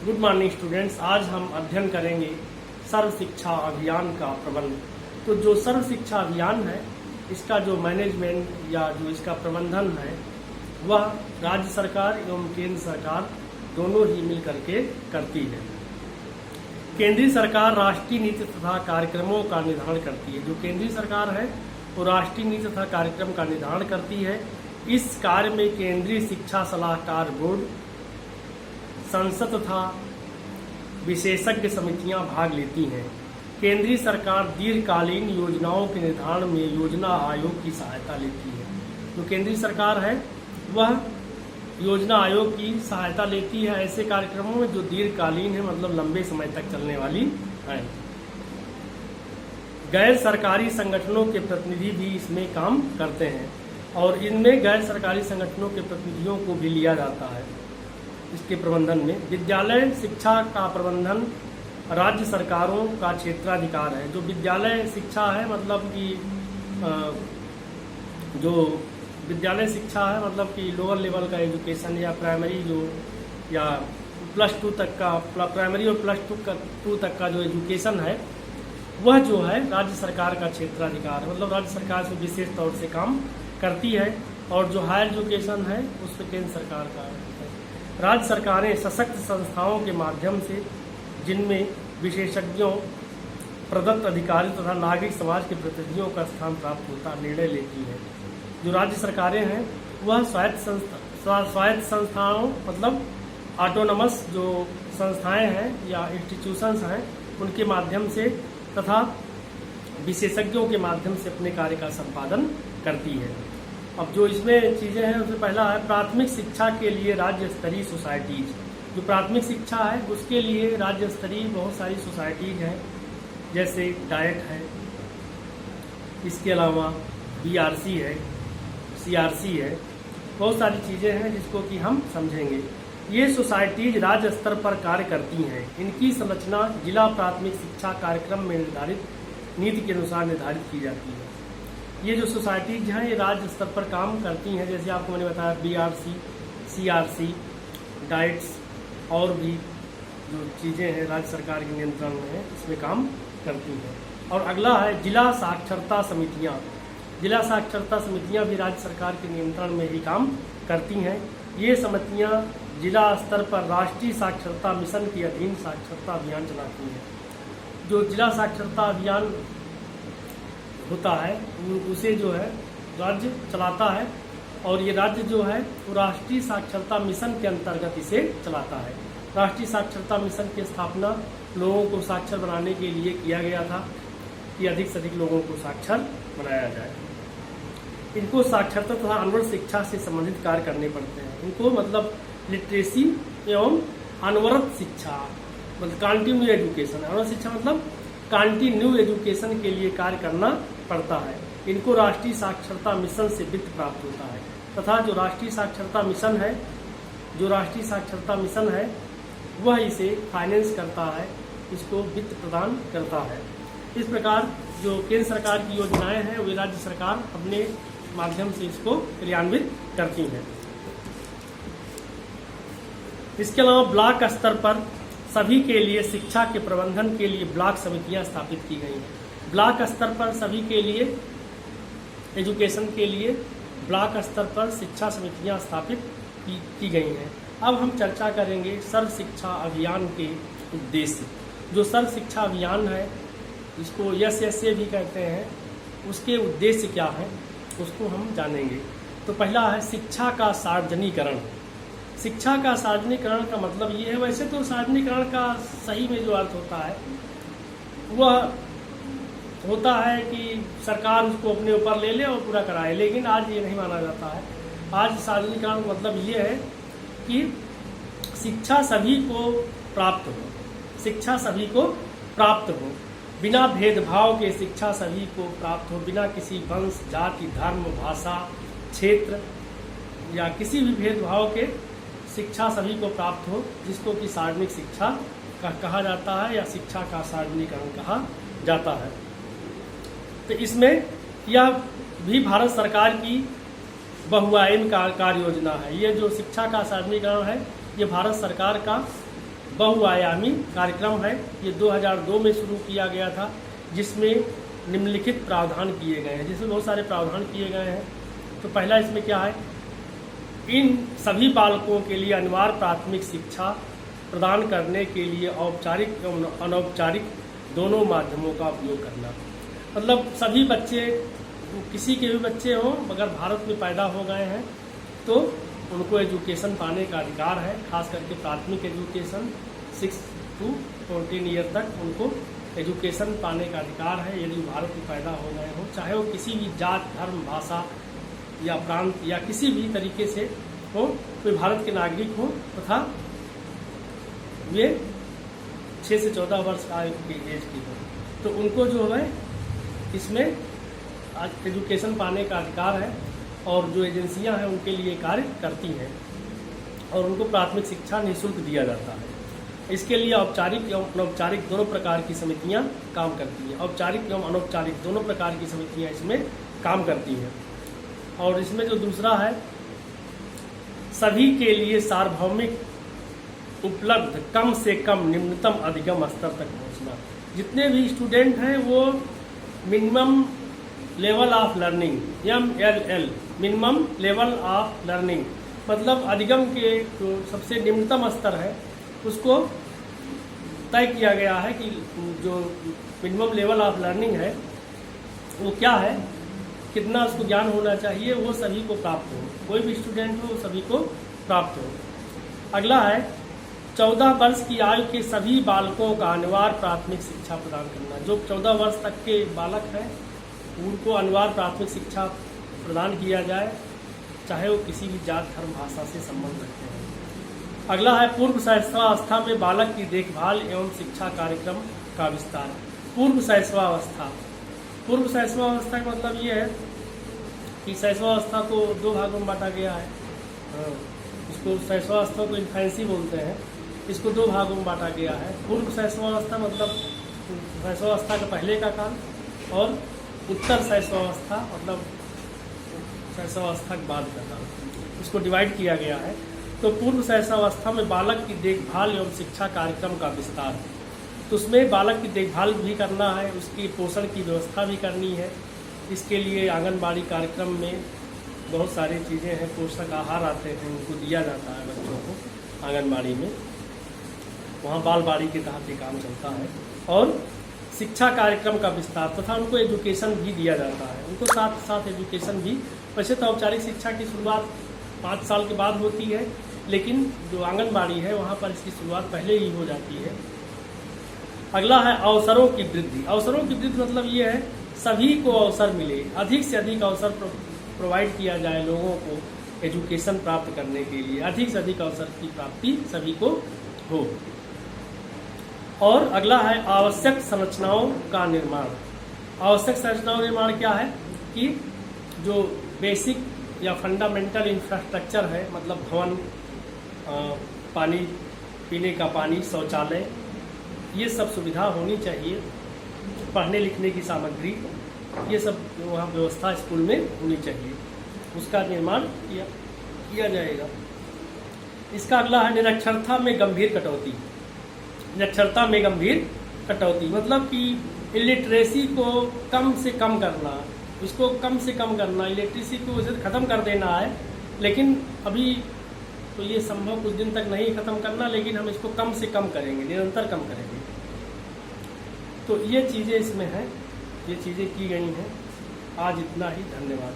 Good morning students. आज हम अध्ययन करेंगे सर्व शिक्षा अभियान का प्रबंध। तो जो सर्व शिक्षा अभियान है, इसका जो मैनेजमेंट या जो इसका प्रबंधन है वह राज्य सरकार एवं केंद्र सरकार दोनों ही मिल करके करती है। केंद्रीय सरकार राष्ट्रीय नीति तथा कार्यक्रमों का निर्धारण करती है। जो केंद्रीय सरकार है वो राष्ट्रीय नीति तथा कार्यक्रम का निर्धारण करती है। इस कार्य में केंद्रीय शिक्षा सलाहकार बोर्ड, संसद तथा विशेषज्ञ समितियां भाग लेती हैं। केंद्रीय सरकार दीर्घकालीन योजनाओं के निर्धारण में योजना आयोग की सहायता लेती है। जो केंद्रीय सरकार है वह योजना आयोग की सहायता लेती है ऐसे कार्यक्रमों में जो दीर्घकालीन है, मतलब लंबे समय तक चलने वाली है। गैर सरकारी संगठनों के प्रतिनिधि भी इसमें काम करते हैं और इनमें गैर सरकारी संगठनों के प्रतिनिधियों को भी लिया जाता है इसके प्रबंधन में। विद्यालय शिक्षा का प्रबंधन राज्य सरकारों का क्षेत्राधिकार है। जो विद्यालय शिक्षा है, मतलब कि जो विद्यालय शिक्षा है मतलब कि लोअर लेवल का एजुकेशन या प्राइमरी जो या +2 तक का, प्राइमरी और +2 तक का जो एजुकेशन है वह जो है राज्य सरकार का क्षेत्राधिकार है, मतलब राज्य सरकार से विशेष तौर से काम करती है। और जो हायर एजुकेशन है उस पर केंद्र सरकार का है। राज्य सरकारें सशक्त संस्थाओं के माध्यम से, जिनमें विशेषज्ञों, प्रदत्त अधिकारी तथा नागरिक समाज के प्रतिनिधियों का स्थान प्राप्त होता, निर्णय लेती है। जो राज्य सरकारें हैं वह स्वायत्त संस्थाओं मतलब ऑटोनमस जो संस्थाएं हैं या इंस्टीट्यूशंस हैं उनके माध्यम से तथा विशेषज्ञों के माध्यम से अपने कार्य का संपादन करती है। अब जो इसमें चीज़ें हैं उसमें पहला है प्राथमिक शिक्षा के लिए राज्य स्तरीय सोसाइटीज। जो प्राथमिक शिक्षा है उसके लिए राज्य स्तरीय बहुत सारी सोसाइटीज हैं, जैसे डाइट है, इसके अलावा BRC है, CRC है, बहुत सारी चीज़ें हैं जिसको कि हम समझेंगे। ये सोसाइटीज राज्य स्तर पर कार्य करती हैं। इनकी संरचना जिला प्राथमिक शिक्षा कार्यक्रम में निर्धारित नीति के अनुसार निर्धारित की जाती है। ये जो सोसाइटीज हैं ये राज्य स्तर पर काम करती हैं, जैसे आपको मैंने बताया BRC, CRC, डाइट्स और भी जो चीज़ें हैं राज्य सरकार के नियंत्रण में है, इसमें काम करती हैं। और अगला है जिला साक्षरता समितियाँ। जिला साक्षरता समितियाँ भी राज्य सरकार के नियंत्रण में ही काम करती हैं। ये समितियाँ जिला स्तर पर राष्ट्रीय साक्षरता मिशन के अधीन साक्षरता अभियान चलाती हैं। जो जिला साक्षरता अभियान होता है उसे जो है राज्य चलाता है और ये राज्य जो है वो राष्ट्रीय साक्षरता मिशन के अंतर्गत इसे चलाता है। राष्ट्रीय साक्षरता मिशन की स्थापना लोगों को साक्षर बनाने के लिए किया गया था कि अधिक से अधिक लोगों को साक्षर बनाया जाए। इनको साक्षरता तथा अनवरत शिक्षा से संबंधित कार्य करने पड़ते हैं। इनको मतलब लिटरेसी एवं अनवरत शिक्षा मतलब कंटिन्यू एजुकेशन, अनवरत शिक्षा मतलब कंटिन्यू एजुकेशन के लिए कार्य करना पड़ता है। इनको राष्ट्रीय साक्षरता मिशन से वित्त प्राप्त होता है तथा जो राष्ट्रीय साक्षरता मिशन है वह इसे फाइनेंस करता है, इसको वित्त प्रदान करता है। इस प्रकार जो केंद्र सरकार की योजनाएं हैं वे राज्य सरकार अपने माध्यम से इसको क्रियान्वित करती हैं। इसके अलावा ब्लॉक स्तर पर सभी के लिए शिक्षा के प्रबंधन के लिए ब्लॉक समितियां स्थापित की गई हैं। ब्लॉक स्तर पर सभी के लिए एजुकेशन के लिए ब्लॉक स्तर पर शिक्षा समितियां स्थापित की गई हैं। अब हम चर्चा करेंगे सर्व शिक्षा अभियान के उद्देश्य। जो सर्व शिक्षा अभियान है इसको SSA भी कहते हैं, उसके उद्देश्य क्या है उसको हम जानेंगे। तो पहला है शिक्षा का सार्वजनिकरण। शिक्षा का सार्वजनिकरण का मतलब ये है, वैसे तो सार्वजनिकरण का सही में जो अर्थ होता है वह होता है कि सरकार उसको अपने ऊपर ले ले और पूरा कराए, लेकिन आज ये नहीं माना जाता है। आज सार्वजनिकरण का मतलब ये है कि शिक्षा सभी को प्राप्त हो, शिक्षा सभी को प्राप्त हो, बिना भेदभाव के शिक्षा सभी को प्राप्त हो, बिना किसी वंश, जाति, धर्म, भाषा, क्षेत्र या किसी भी भेदभाव के शिक्षा सभी को प्राप्त हो, जिसको कि सार्वजनिक शिक्षा का कहा जाता है या शिक्षा का सार्वजनिकरण कहा जाता है। तो इसमें यह भी भारत सरकार की बहुआयामी कार्य योजना है। ये जो शिक्षा का सार्वजनिकरण है ये भारत सरकार का बहुआयामी कार्यक्रम है। ये 2002 में शुरू किया गया था, जिसमें निम्नलिखित प्रावधान किए गए हैं, जिसमें बहुत सारे प्रावधान किए गए हैं। तो पहला इसमें क्या है, इन सभी बालकों के लिए अनिवार्य प्राथमिक शिक्षा प्रदान करने के लिए औपचारिक एवं अनौपचारिक दोनों माध्यमों का उपयोग करना। मतलब सभी बच्चे, किसी के भी बच्चे हों मगर भारत में पैदा हो गए हैं तो उनको एजुकेशन पाने का अधिकार है। खास करके प्राथमिक एजुकेशन 6 to 14 ईयर तक उनको एजुकेशन पाने का अधिकार है यदि भारत में पैदा हो गए हों, चाहे वो किसी भी जात, धर्म, भाषा या प्रांत या किसी भी तरीके से हो, कोई भारत के नागरिक हो तथा वे 6 से 14 वर्ष आयु की एज की हो, तो उनको जो है इसमें एजुकेशन पाने का अधिकार है। और जो एजेंसियां हैं उनके लिए कार्य करती हैं और उनको प्राथमिक शिक्षा निःशुल्क दिया जाता है। इसके लिए औपचारिक एवं अनौपचारिक दोनों प्रकार की समितियां काम करती हैं। औपचारिक एवं अनौपचारिक दोनों प्रकार की समितियां इसमें काम करती हैं। और इसमें जो दूसरा है, सभी के लिए सार्वभौमिक उपलब्ध कम से कम निम्नतम अधिगम स्तर तक पहुंचना। जितने भी स्टूडेंट हैं वो minimum level of learning, MLL, minimum level of learning, मतलब अधिगम के जो सबसे निम्नतम स्तर है उसको तय किया गया है कि जो मिनिमम लेवल ऑफ लर्निंग है वो क्या है, कितना उसको ज्ञान होना चाहिए, वो सभी को प्राप्त हो। कोई भी स्टूडेंट हो सभी को प्राप्त हो। अगला है 14 वर्ष की आयु के सभी बालकों का अनिवार्य प्राथमिक शिक्षा प्रदान करना। जो 14 वर्ष तक के बालक हैं उनको अनिवार्य प्राथमिक शिक्षा प्रदान किया जाए, चाहे वो किसी भी जात, धर्म, भाषा से संबंध रखते हैं। अगला है पूर्व शैशवावस्था में बालक की देखभाल एवं शिक्षा कार्यक्रम का विस्तार। पूर्व शैशवावस्था, पूर्व शैशवावस्था का मतलब ये है कि शैशवावस्था को 2 भागों में बांटा गया है। इसको शैशवावस्था को इन्फेंसी बोलते हैं। इसको 2 भागों में बांटा गया है। पूर्व शैशवावस्था मतलब शैशवावस्था का पहले का काल, और उत्तर शैशवावस्था मतलब शैशवावस्था के बाद का काल। इसको डिवाइड किया गया है। तो पूर्व शैशवावस्था में बालक की देखभाल एवं शिक्षा कार्यक्रम का विस्तार। तो उसमें बालक की देखभाल भी करना है, उसकी पोषण की व्यवस्था भी करनी है। इसके लिए आंगनबाड़ी कार्यक्रम में बहुत सारी चीज़ें हैं, पोषक आहार आते हैं, उनको दिया जाता है बच्चों को आंगनबाड़ी में। वहाँ बालबाड़ी के तहत ये काम चलता है। और शिक्षा कार्यक्रम का विस्तार तथा उनको एजुकेशन भी दिया जाता है। उनको साथ साथ एजुकेशन भी, वैसे तो औपचारिक शिक्षा की शुरुआत 5 साल के बाद होती है, लेकिन जो आंगनबाड़ी है वहाँ पर इसकी शुरुआत पहले ही हो जाती है। अगला है अवसरों की वृद्धि। अवसरों की वृद्धि मतलब ये है सभी को अवसर मिले, अधिक से अधिक अवसर प्रोवाइड किया जाए लोगों को एजुकेशन प्राप्त करने के लिए, अधिक से अधिक अवसर की प्राप्ति सभी को हो। और अगला है आवश्यक संरचनाओं का निर्माण। आवश्यक संरचनाओं निर्माण क्या है कि जो बेसिक या फंडामेंटल इंफ्रास्ट्रक्चर है, मतलब भवन, पानी, पीने का पानी, शौचालय, ये सब सुविधा होनी चाहिए। पढ़ने लिखने की सामग्री, ये सब वहाँ व्यवस्था स्कूल में होनी चाहिए, उसका निर्माण किया जाएगा। इसका अगला है निरक्षरता में गंभीर कटौती। निरक्षरता में गंभीर कटौती मतलब कि इलिटरेसी को कम से कम करना, इसको कम से कम करना, इलिटरेसी को उसे ख़त्म कर देना है। लेकिन अभी तो ये संभव कुछ दिन तक नहीं ख़त्म करना, लेकिन हम इसको कम से कम करेंगे, निरंतर कम करेंगे। तो ये चीज़ें इसमें हैं, ये चीज़ें की गई हैं। आज इतना ही, धन्यवाद।